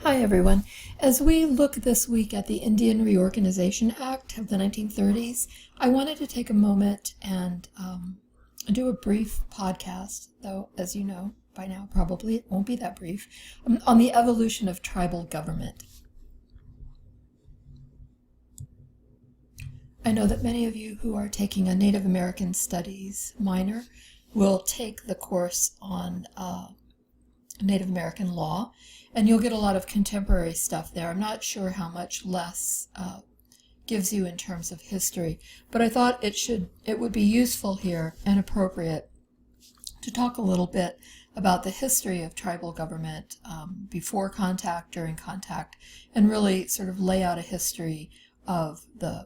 Hi, everyone. As we look this week at the Indian Reorganization Act of the 1930s, I wanted to take a moment and do a brief podcast, though, as you know by now, probably it won't be that brief, on the evolution of tribal government. I know that many of you who are taking a Native American Studies minor will take the course on Native American law, and you'll get a lot of contemporary stuff there. I'm not sure how much less gives you in terms of history, but I thought it would be useful here and appropriate to talk a little bit about the history of tribal government before contact, during contact, and really sort of lay out a history of the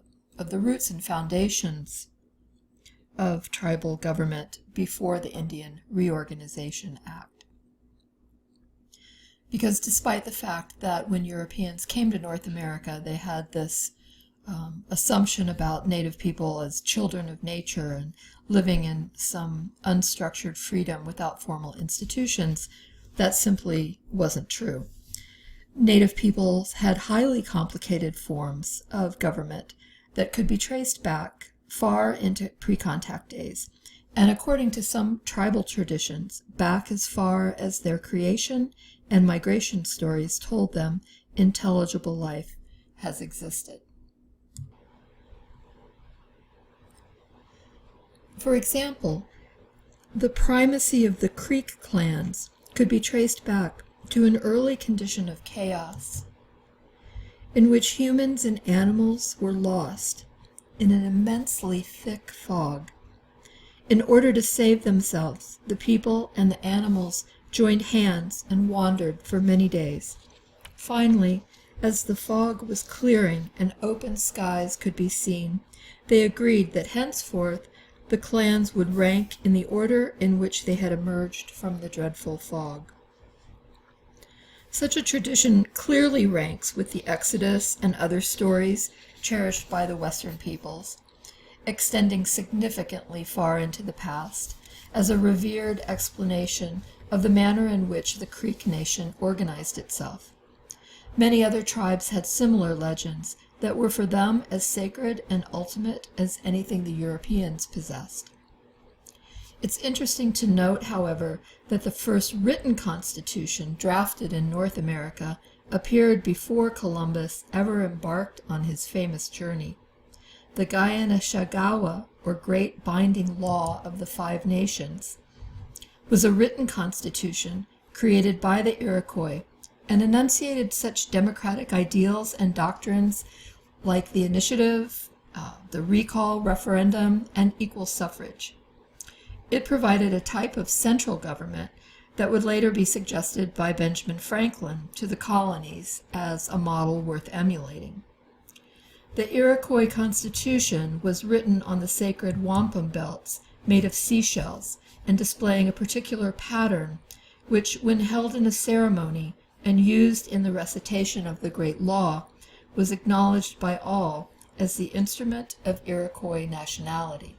roots and foundations of tribal government before the Indian Reorganization Act. Because despite the fact that when Europeans came to North America, they had this assumption about Native people as children of nature and living in some unstructured freedom without formal institutions, that simply wasn't true. Native peoples had highly complicated forms of government that could be traced back far into pre-contact days, and according to some tribal traditions, back as far as their creation and migration stories told them intelligible life has existed. For example, the primacy of the Creek clans could be traced back to an early condition of chaos in which humans and animals were lost in an immensely thick fog. In order to save themselves, the people and the animals joined hands and wandered for many days. Finally, as the fog was clearing and open skies could be seen, they agreed that henceforth the clans would rank in the order in which they had emerged from the dreadful fog. Such a tradition clearly ranks with the Exodus and other stories cherished by the Western peoples, extending significantly far into the past, as a revered explanation of the manner in which the Creek nation organized itself. Many other tribes had similar legends that were for them as sacred and ultimate as anything the Europeans possessed. It's interesting to note, however, that the first written constitution drafted in North America appeared before Columbus ever embarked on his famous journey. The Gayana-Shagawa, or Great Binding Law of the Five Nations, was a written constitution created by the Iroquois and enunciated such democratic ideals and doctrines like the initiative, the recall referendum, and equal suffrage. It provided a type of central government that would later be suggested by Benjamin Franklin to the colonies as a model worth emulating. The Iroquois Constitution was written on the sacred wampum belts made of seashells and displaying a particular pattern which, when held in a ceremony and used in the recitation of the great law, was acknowledged by all as the instrument of Iroquois nationality.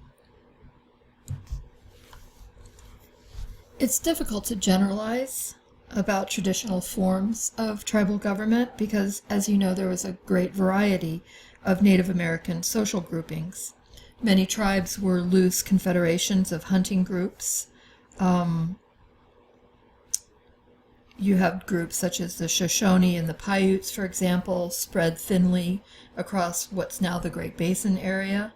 It's difficult to generalize about traditional forms of tribal government because, as you know, there was a great variety of Native American social groupings. Many tribes were loose confederations of hunting groups. You have groups such as the Shoshone and the Paiutes, for example, spread thinly across what's now the Great Basin area.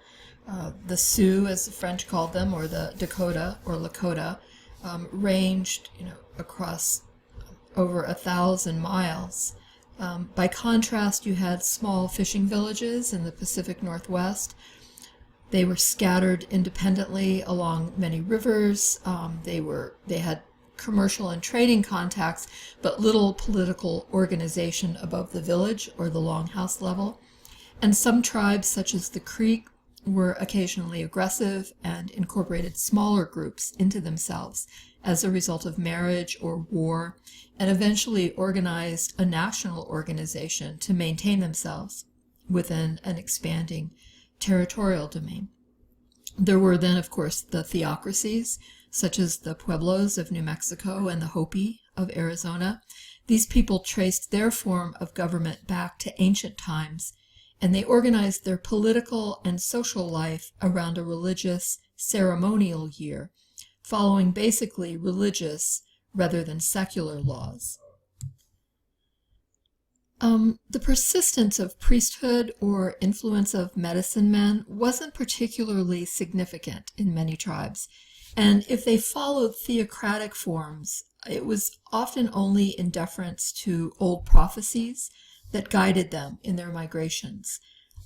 The Sioux, as the French called them, or the Dakota or Lakota, ranged across over 1,000 miles. By contrast, you had small fishing villages in the Pacific Northwest. They were scattered independently along many rivers. They had commercial and trading contacts, but little political organization above the village or the longhouse level. And some tribes, such as the Creek, were occasionally aggressive and incorporated smaller groups into themselves as a result of marriage or war, and eventually organized a national organization to maintain themselves within an expanding territorial domain. There were then, of course, the theocracies, such as the Pueblos of New Mexico and the Hopi of Arizona. These people traced their form of government back to ancient times, and they organized their political and social life around a religious ceremonial year, following basically religious rather than secular laws. The persistence of priesthood or influence of medicine men wasn't particularly significant in many tribes, and if they followed theocratic forms, it was often only in deference to old prophecies that guided them in their migrations.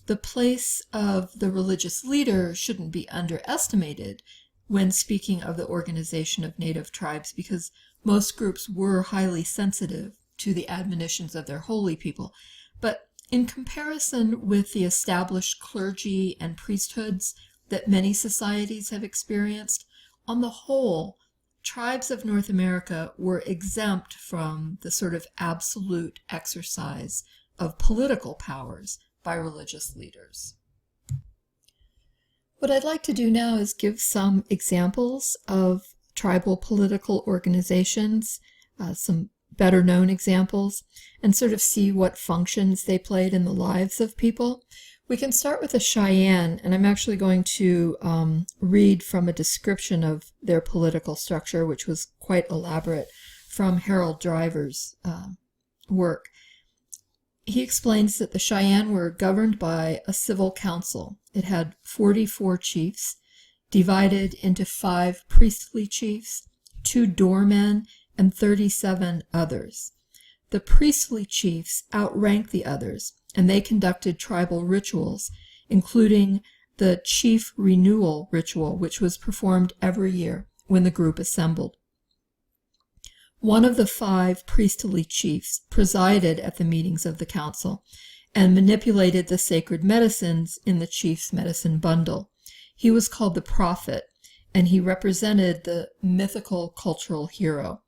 The place of the religious leader shouldn't be underestimated when speaking of the organization of native tribes, because most groups were highly sensitive to the admonitions of their holy people. But in comparison with the established clergy and priesthoods that many societies have experienced, on the whole, tribes of North America were exempt from the sort of absolute exercise of political powers by religious leaders. What I'd like to do now is give some examples of tribal political organizations, some better known examples, and sort of see what functions they played in the lives of people. We can start with the Cheyenne, and I'm actually going to read from a description of their political structure, which was quite elaborate, from Harold Driver's work. He explains that the Cheyenne were governed by a civil council. It had 44 chiefs, divided into 5 priestly chiefs, 2 doormen, and 37 others. The priestly chiefs outranked the others, and they conducted tribal rituals, including the chief renewal ritual, which was performed every year when the group assembled. One of the 5 priestly chiefs presided at the meetings of the council and manipulated the sacred medicines in the chief's medicine bundle. He was called the prophet, and he represented the mythical cultural hero.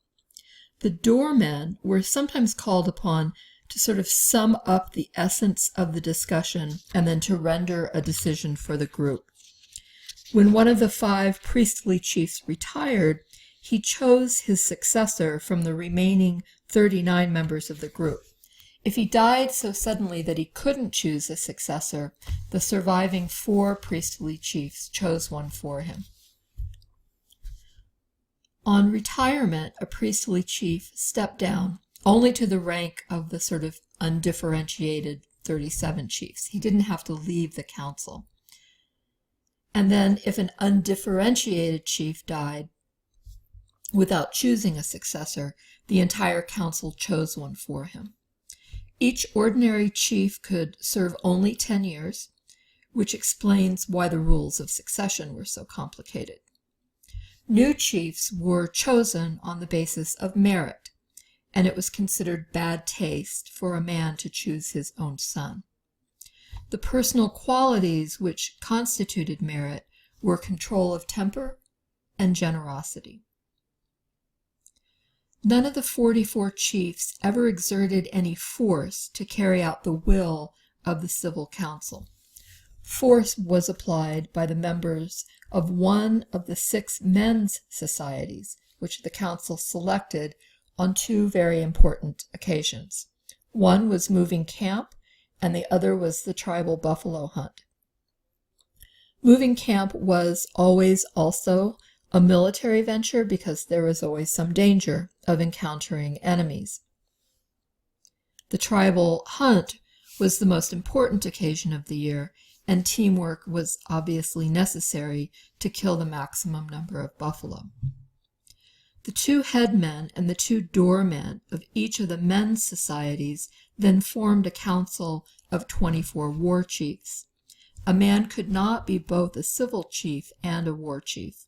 The doormen were sometimes called upon to sort of sum up the essence of the discussion and then to render a decision for the group. When one of the 5 priestly chiefs retired, he chose his successor from the remaining 39 members of the group. If he died so suddenly that he couldn't choose a successor, the surviving 4 priestly chiefs chose one for him. On retirement, a priestly chief stepped down only to the rank of the sort of undifferentiated 37 chiefs. He didn't have to leave the council. And then if an undifferentiated chief died without choosing a successor, the entire council chose one for him. Each ordinary chief could serve only 10 years, which explains why the rules of succession were so complicated. New chiefs were chosen on the basis of merit, and it was considered bad taste for a man to choose his own son. The personal qualities which constituted merit were control of temper and generosity. None of the 44 chiefs ever exerted any force to carry out the will of the civil council. Force was applied by the members of one of the 6 men's societies, which the council selected on 2 very important occasions. One was moving camp, and the other was the tribal buffalo hunt. Moving camp was always also a military venture because there was always some danger of encountering enemies. The tribal hunt was the most important occasion of the year, and teamwork was obviously necessary to kill the maximum number of buffalo. The 2 headmen and the 2 doormen of each of the men's societies then formed a council of 24 war chiefs. A man could not be both a civil chief and a war chief.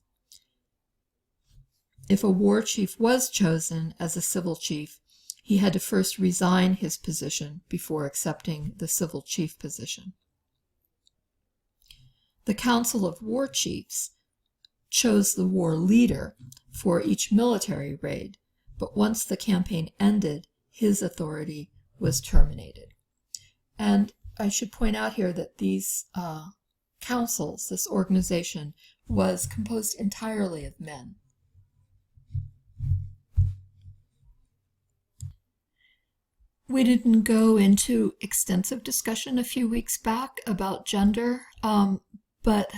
If a war chief was chosen as a civil chief, he had to first resign his position before accepting the civil chief position. The Council of War Chiefs chose the war leader for each military raid, but once the campaign ended, his authority was terminated. And I should point out here that these councils, this organization, was composed entirely of men. We didn't go into extensive discussion a few weeks back about gender, but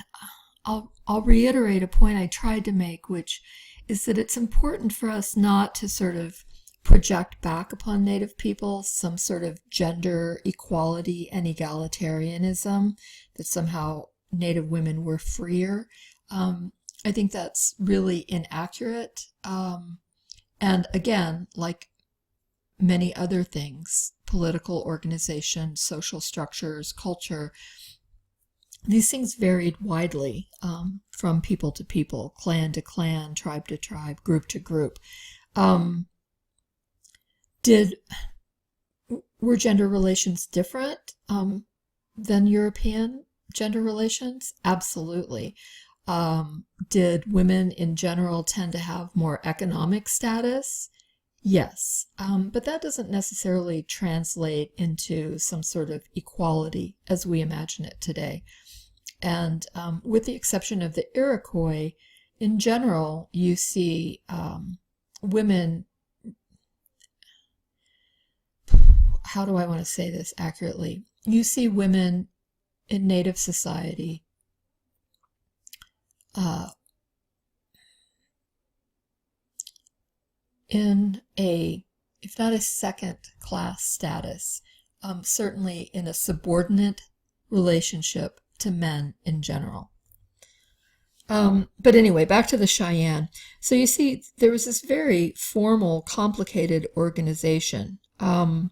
I'll reiterate a point I tried to make, which is that it's important for us not to sort of project back upon Native people some sort of gender equality and egalitarianism, that somehow Native women were freer. I think that's really inaccurate. And again, like many other things, political organization, social structures, culture, these things varied widely from people to people, clan to clan, tribe to tribe, group to group. Were gender relations different than European gender relations? Absolutely. Did women in general tend to have more economic status? Yes, but that doesn't necessarily translate into some sort of equality as we imagine it today. And with the exception of the Iroquois, in general, you see women, how do I want to say this accurately? You see women in Native society in a, if not a second class status, certainly in a subordinate relationship to men in general. But anyway, back to the Cheyenne. So you see, there was this very formal, complicated organization, and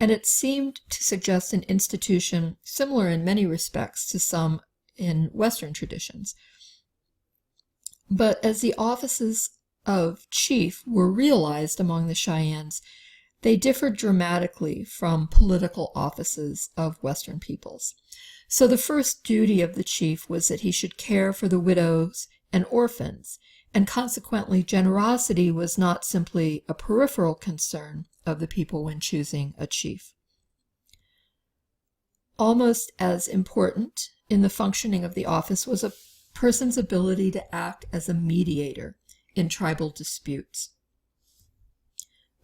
it seemed to suggest an institution similar in many respects to some in Western traditions. But as the offices of chief were realized among the Cheyennes, they differed dramatically from political offices of Western peoples. So the first duty of the chief was that he should care for the widows and orphans, and consequently generosity was not simply a peripheral concern of the people when choosing a chief. Almost as important in the functioning of the office was a person's ability to act as a mediator in tribal disputes.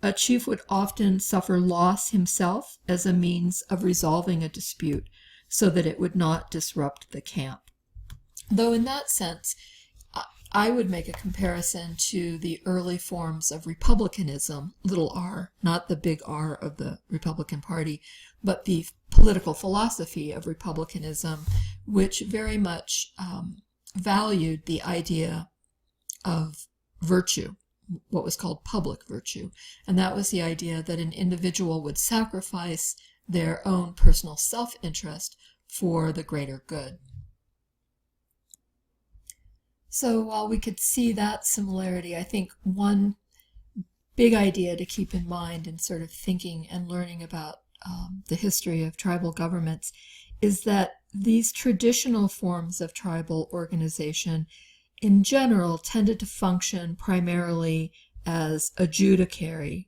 A chief would often suffer loss himself as a means of resolving a dispute so that it would not disrupt the camp. Though in that sense, I would make a comparison to the early forms of republicanism, little r, not the big R of the Republican Party, but the political philosophy of republicanism, which very much valued the idea of virtue, what was called public virtue. And that was the idea that an individual would sacrifice their own personal self-interest for the greater good. So while we could see that similarity, I think one big idea to keep in mind in sort of thinking and learning about the history of tribal governments is that these traditional forms of tribal organization in general tended to function primarily as adjudicatory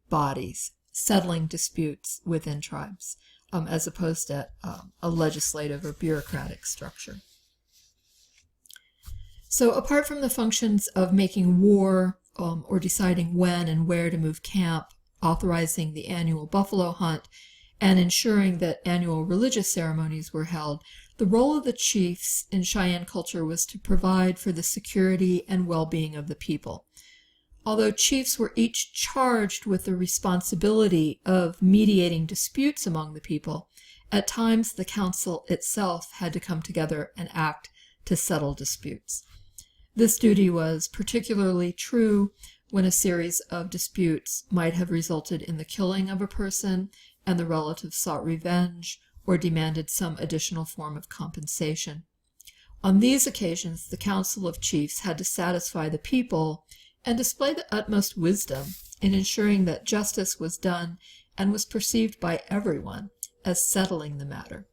bodies settling disputes within tribes, as opposed to a legislative or bureaucratic structure. So apart from the functions of making war or deciding when and where to move camp, authorizing the annual buffalo hunt, and ensuring that annual religious ceremonies were held, the role of the chiefs in Cheyenne culture was to provide for the security and well-being of the people. Although chiefs were each charged with the responsibility of mediating disputes among the people, at times the council itself had to come together and act to settle disputes. This duty was particularly true when a series of disputes might have resulted in the killing of a person and the relative sought revenge or demanded some additional form of compensation. On these occasions, the Council of Chiefs had to satisfy the people and display the utmost wisdom in ensuring that justice was done and was perceived by everyone as settling the matter.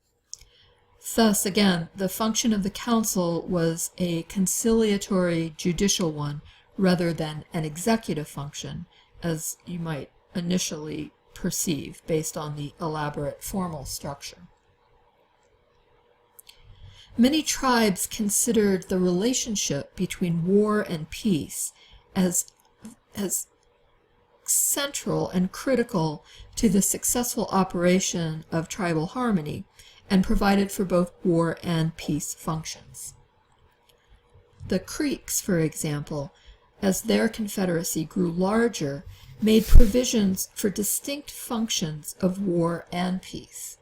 Thus, again, the function of the council was a conciliatory judicial one rather than an executive function, as you might initially perceive based on the elaborate formal structure. Many tribes considered the relationship between war and peace as central and critical to the successful operation of tribal harmony, and provided for both war and peace functions. The Creeks, for example, as their confederacy grew larger, made provisions for distinct functions of war and peace.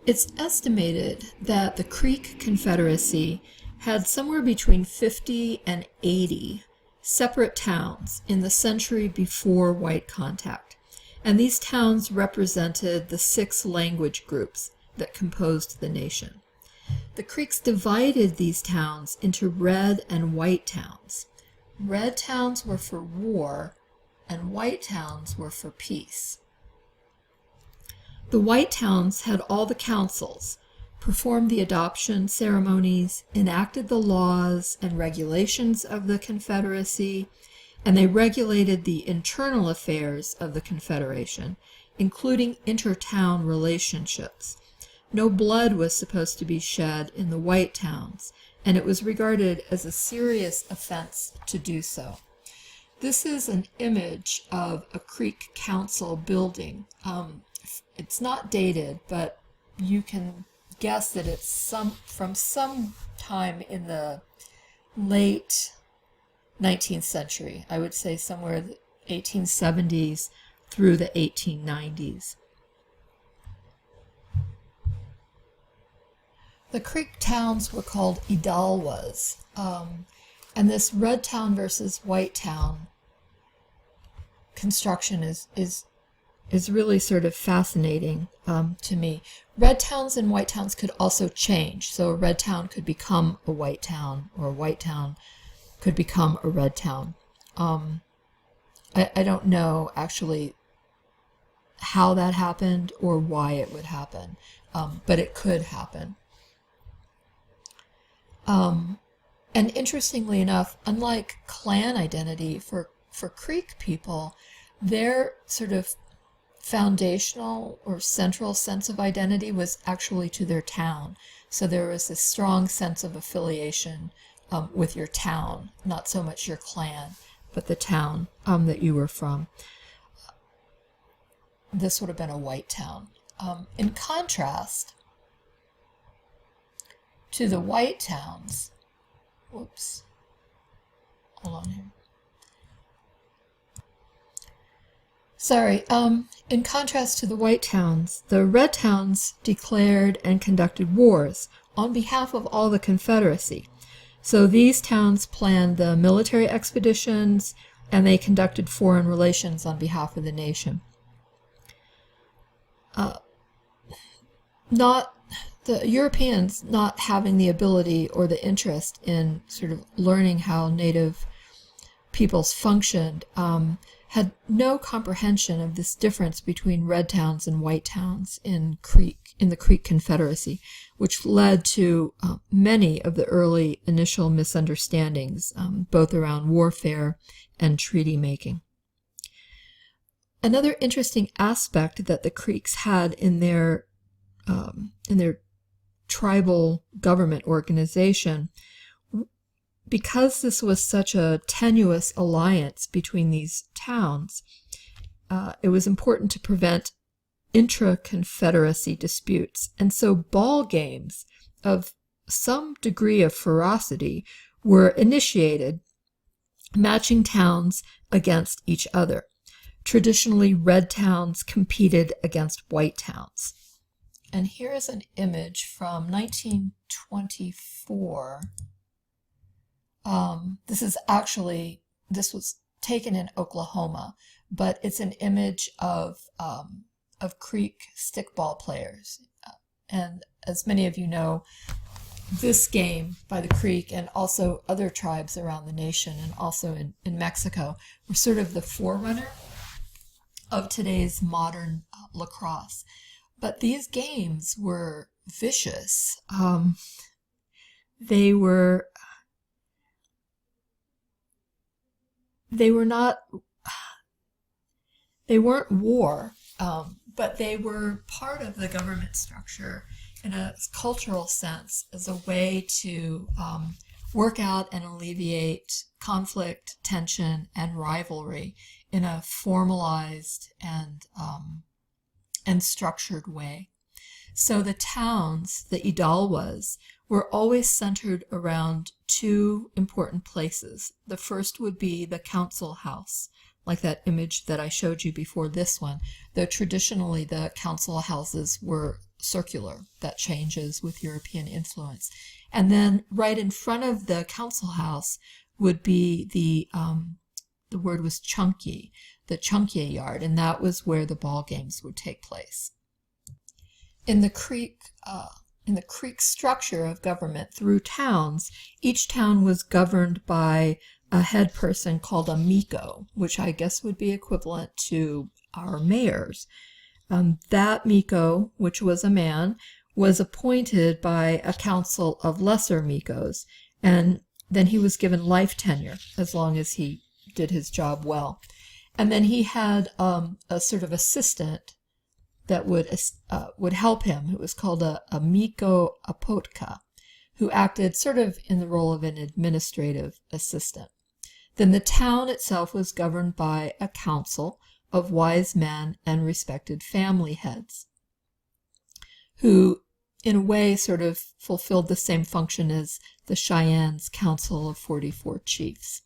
It's estimated that the Creek Confederacy had somewhere between 50 and 80 separate towns in the century before white contact, and these towns represented the 6 language groups that composed the nation. The Creeks divided these towns into red and white towns. Red towns were for war, and white towns were for peace. The white towns had all the councils, performed the adoption ceremonies, enacted the laws and regulations of the Confederacy, and they regulated the internal affairs of the Confederation, including inter-town relationships. No blood was supposed to be shed in the white towns, and it was regarded as a serious offense to do so. This is an image of a Creek Council building. It's not dated, but you can guess that it's from some time in the late 19th century. I would say somewhere the 1870s through the 1890s. The Creek towns were called Idalwas, and this red town versus white town construction is really sort of fascinating to me. Red towns and white towns could also change, so a red town could become a white town, or a white town could become a red town. I don't know actually how that happened or why it would happen, but it could happen. And interestingly enough, unlike clan identity for Creek people, their sort of foundational or central sense of identity was actually to their town. So there was a strong sense of affiliation with your town, not so much your clan, but the town that you were from. This would have been a white town. In contrast to the white towns, whoops, hold on here. Sorry, in contrast to the white towns, the red towns declared and conducted wars on behalf of all the Confederacy. So these towns planned the military expeditions, and they conducted foreign relations on behalf of the nation. The Europeans not having the ability or the interest in sort of learning how native peoples functioned, had no comprehension of this difference between red towns and white towns in the Creek Confederacy, which led to many of the early initial misunderstandings, both around warfare and treaty making. Another interesting aspect that the Creeks had in their tribal government organization, because this was such a tenuous alliance between these towns, it was important to prevent intra-confederacy disputes. And so ball games of some degree of ferocity were initiated, matching towns against each other. Traditionally, red towns competed against white towns. And here is an image from 1924. This was taken in Oklahoma, but it's an image of Creek stickball players. And as many of you know, this game by the Creek and also other tribes around the nation and also in Mexico were sort of the forerunner of today's modern lacrosse. But these games were vicious. They weren't war, but they were part of the government structure in a cultural sense as a way to work out and alleviate conflict, tension, and rivalry in a formalized and structured way. So the towns, the Idalwas, were always centered around two important places. The first would be the council house, like that image that I showed you before this one, though traditionally the council houses were circular. That changes with European influence. And then right in front of the council house would be the word was chunky, the chunky yard, and that was where the ball games would take place. In the Creek structure of government through towns, each town was governed by a head person called a miko, which I guess would be equivalent to our mayors. That miko, which was a man, was appointed by a council of lesser mikos, and then he was given life tenure as long as he did his job well. And then he had a sort of assistant that would help him, who was called a Miko Apotka, who acted sort of in the role of an administrative assistant. Then the town itself was governed by a council of wise men and respected family heads, who in a way sort of fulfilled the same function as the Cheyennes' Council of 44 Chiefs.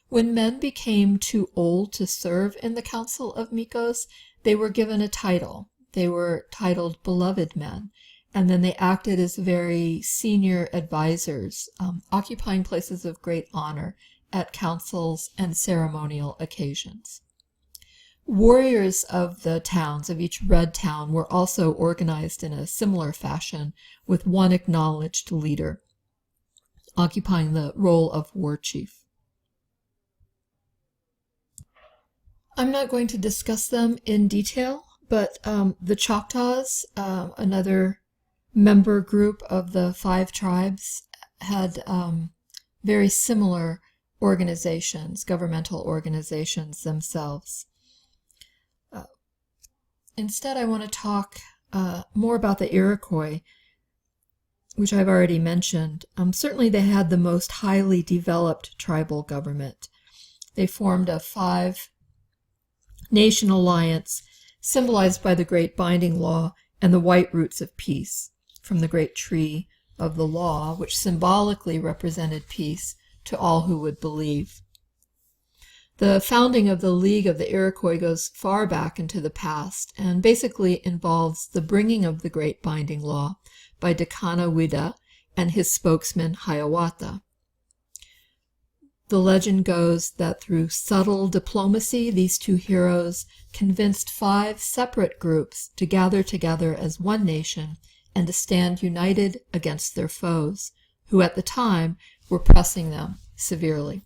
When men became too old to serve in the Council of Mikos, they were given a title. They were titled beloved men, and then they acted as very senior advisors, occupying places of great honor at councils and ceremonial occasions. Warriors of the towns, of each red town, were also organized in a similar fashion, with one acknowledged leader, occupying the role of war chief. I'm not going to discuss them in detail, but the Choctaws, another member group of the 5 tribes, had very similar organizations, governmental organizations themselves. Instead, I want to talk more about the Iroquois, which I've already mentioned. Certainly they had the most highly developed tribal government. They formed a 5-nation alliance symbolized by the Great Binding Law and the white roots of peace from the great tree of the law, which symbolically represented peace to all who would believe. The founding of the League of the Iroquois goes far back into the past and basically involves the bringing of the Great Binding Law by Dekaanawida and his spokesman Hiawatha. The legend goes that through subtle diplomacy, these 2 heroes convinced 5 separate groups to gather together as one nation and to stand united against their foes, who at the time were pressing them severely.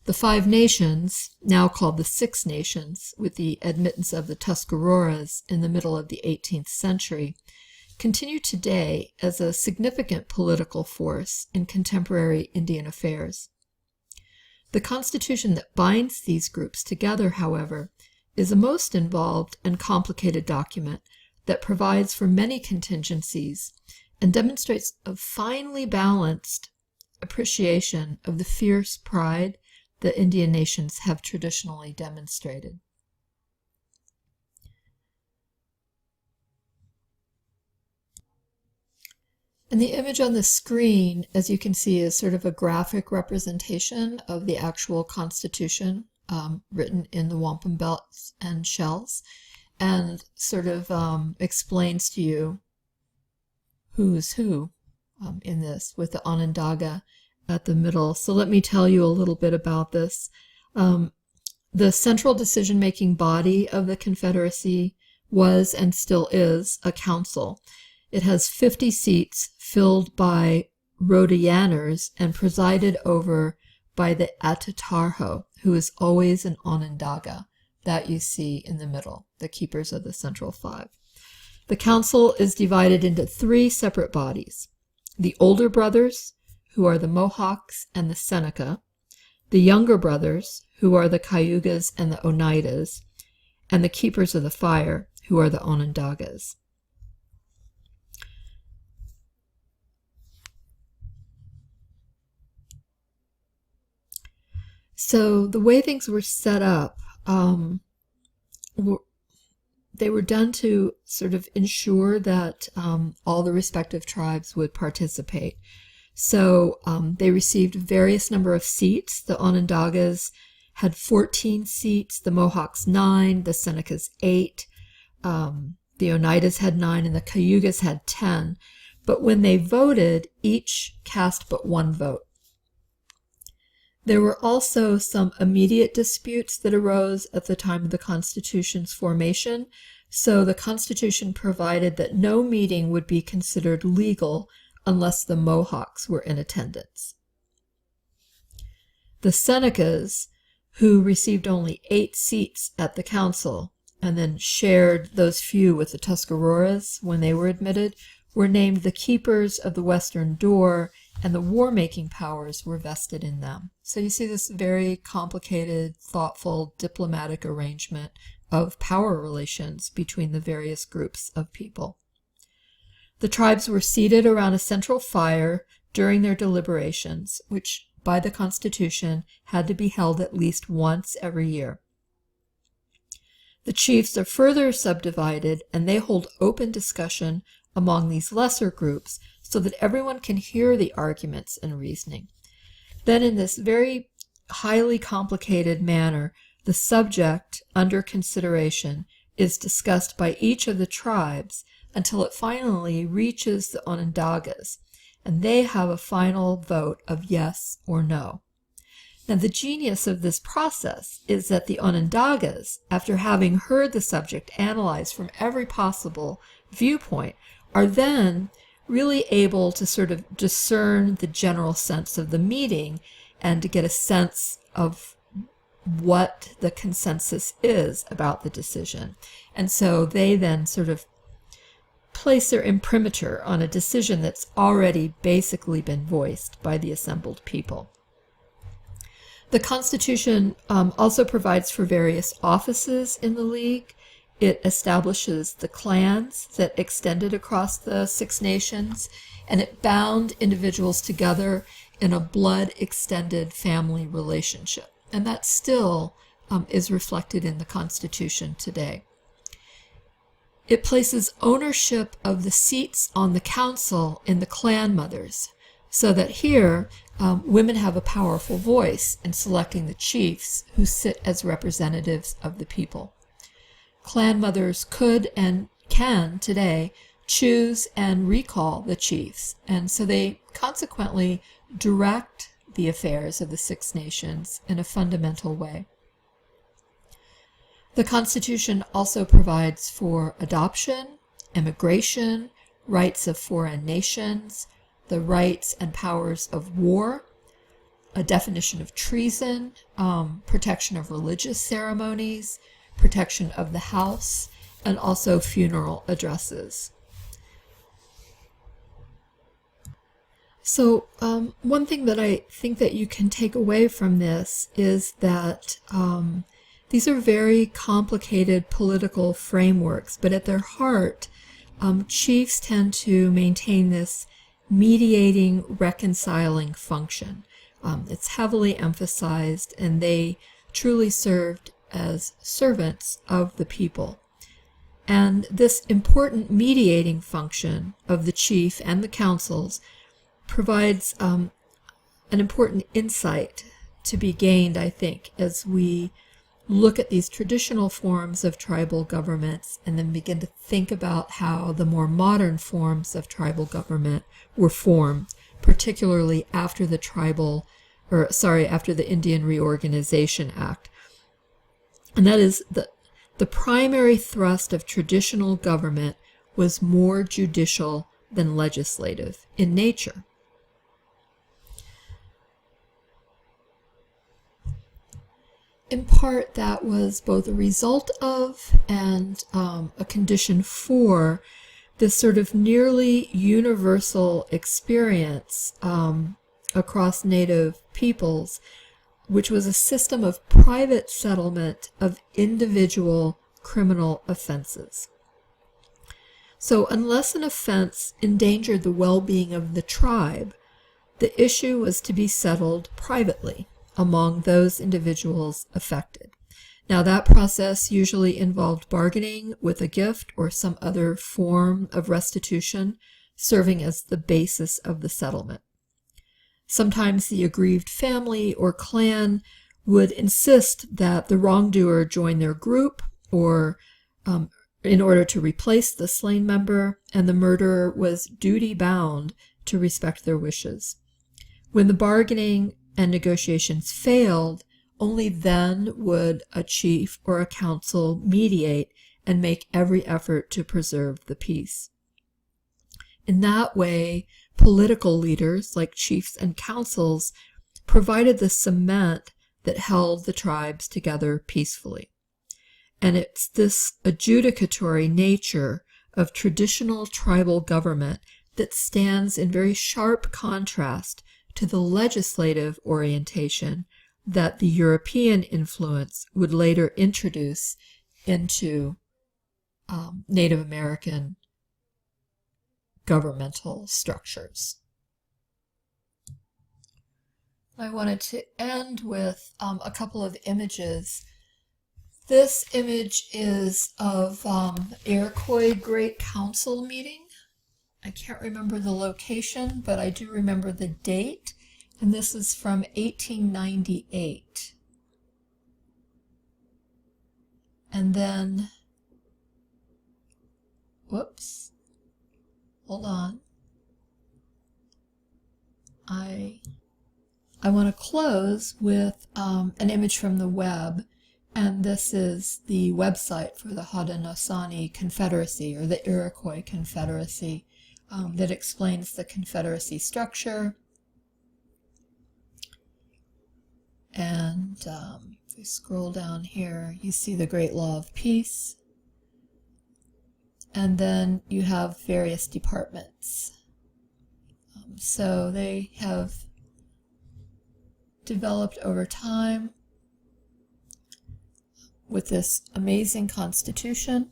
The 5 nations, now called the 6 Nations, with the admittance of the Tuscaroras in the middle of the 18th century, continue today as a significant political force in contemporary Indian affairs. The constitution that binds these groups together, however, is a most involved and complicated document that provides for many contingencies and demonstrates a finely balanced appreciation of the fierce pride the Indian nations have traditionally demonstrated. And the image on the screen, as you can see, is sort of a graphic representation of the actual Constitution written in the wampum belts and shells, and sort of explains to you who's who in this, with the Onondaga at the middle. So let me tell you a little bit about this. The central decision-making body of the Confederacy was and still is a council. It has 50 seats filled by Rhododendrons and presided over by the Atatarho, who is always an Onondaga. That you see in the middle, the keepers of the Central 5. The council is divided into 3 separate bodies. The older brothers, who are the Mohawks and the Seneca, the younger brothers, who are the Cayugas and the Oneidas, and the keepers of the fire, who are the Onondagas. So the way things were set up, they were done to sort of ensure that all the respective tribes would participate. So they received various number of seats. The Onondagas had 14 seats, the Mohawks 9, the Senecas 8, the Oneidas had 9, and the Cayugas had 10. But when they voted, each cast but one vote. There were also some immediate disputes that arose at the time of the Constitution's formation, so the Constitution provided that no meeting would be considered legal unless the Mohawks were in attendance. The Senecas, who received only 8 seats at the council and then shared those few with the Tuscaroras when they were admitted, were named the keepers of the western door, and the war-making powers were vested in them. So you see this very complicated, thoughtful, diplomatic arrangement of power relations between the various groups of people. The tribes were seated around a central fire during their deliberations, which by the Constitution had to be held at least once every year. The chiefs are further subdivided, and they hold open discussion among these lesser groups so that everyone can hear the arguments and reasoning. Then in this very highly complicated manner, the subject under consideration is discussed by each of the tribes until it finally reaches the Onondagas, and they have a final vote of yes or no. Now, the genius of this process is that the Onondagas, after having heard the subject analyzed from every possible viewpoint, are then really able to sort of discern the general sense of the meeting and to get a sense of what the consensus is about the decision. And so they then sort of place their imprimatur on a decision that's already basically been voiced by the assembled people. The Constitution also provides for various offices in the League. It establishes the clans that extended across the Six Nations, and it bound individuals together in a blood-extended family relationship. And that still is reflected in the Constitution today. It places ownership of the seats on the council in the clan mothers, so that here women have a powerful voice in selecting the chiefs who sit as representatives of the people. Clan mothers could and can today choose and recall the chiefs, and so they consequently direct the affairs of the Six Nations in a fundamental way. The Constitution also provides for adoption, immigration, rights of foreign nations, the rights and powers of war, a definition of treason, protection of religious ceremonies, protection of the house, and also funeral addresses. So one thing that I think that you can take away from this is that these are very complicated political frameworks, but at their heart, chiefs tend to maintain this mediating, reconciling function. It's heavily emphasized, and they truly served as servants of the people. And this important mediating function of the chief and the councils provides an important insight to be gained, I think, as we look at these traditional forms of tribal governments and then begin to think about how the more modern forms of tribal government were formed, particularly after the after the Indian Reorganization Act. And that is the primary thrust of traditional government was more judicial than legislative in nature. In part, that was both a result of and a condition for this sort of nearly universal experience across Native peoples, which was a system of private settlement of individual criminal offenses. So unless an offense endangered the well-being of the tribe, the issue was to be settled privately among those individuals affected. Now, that process usually involved bargaining with a gift or some other form of restitution, serving as the basis of the settlement. Sometimes the aggrieved family or clan would insist that the wrongdoer join their group or in order to replace the slain member, and the murderer was duty-bound to respect their wishes. When the bargaining and negotiations failed, only then would a chief or a council mediate and make every effort to preserve the peace. In that way, political leaders, like chiefs and councils, provided the cement that held the tribes together peacefully. And it's this adjudicatory nature of traditional tribal government that stands in very sharp contrast to the legislative orientation that the European influence would later introduce into Native American governmental structures. I wanted to end with a couple of images. This image is of Iroquois Great Council meeting. I can't remember the location, but I do remember the date, and this is from 1898. And then, whoops, hold on. I want to close with an image from the web, and this is the website for the Haudenosaunee Confederacy, or the Iroquois Confederacy, that explains the Confederacy structure. And if we scroll down here, you see the Great Law of Peace. And then you have various departments. So they have developed over time with this amazing constitution,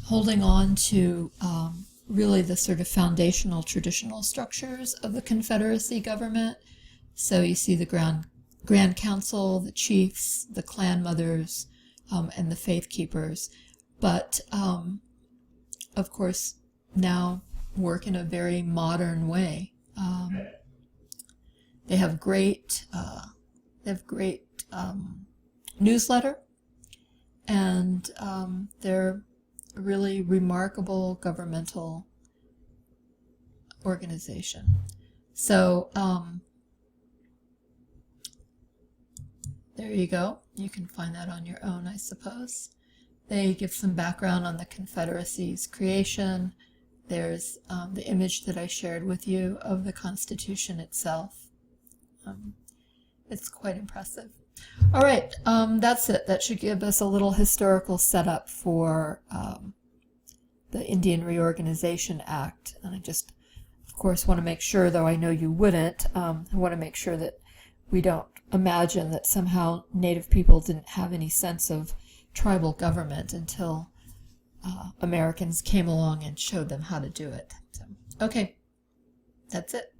holding on to really the sort of foundational traditional structures of the Confederacy government. So you see the Grand Council, the chiefs, the clan mothers, and the faith keepers. But, of course, now work in a very modern way. They have great newsletter, and they're a really remarkable governmental organization. So there you go. You can find that on your own, I suppose. They give some background on the Confederacy's creation. There's the image that I shared with you of the Constitution itself. It's quite impressive. All right, that's it. That should give us a little historical setup for the Indian Reorganization Act. And I just, of course, want to make sure, though I know you wouldn't, I want to make sure that we don't imagine that somehow Native people didn't have any sense of tribal government until Americans came along and showed them how to do it. So, okay, that's it.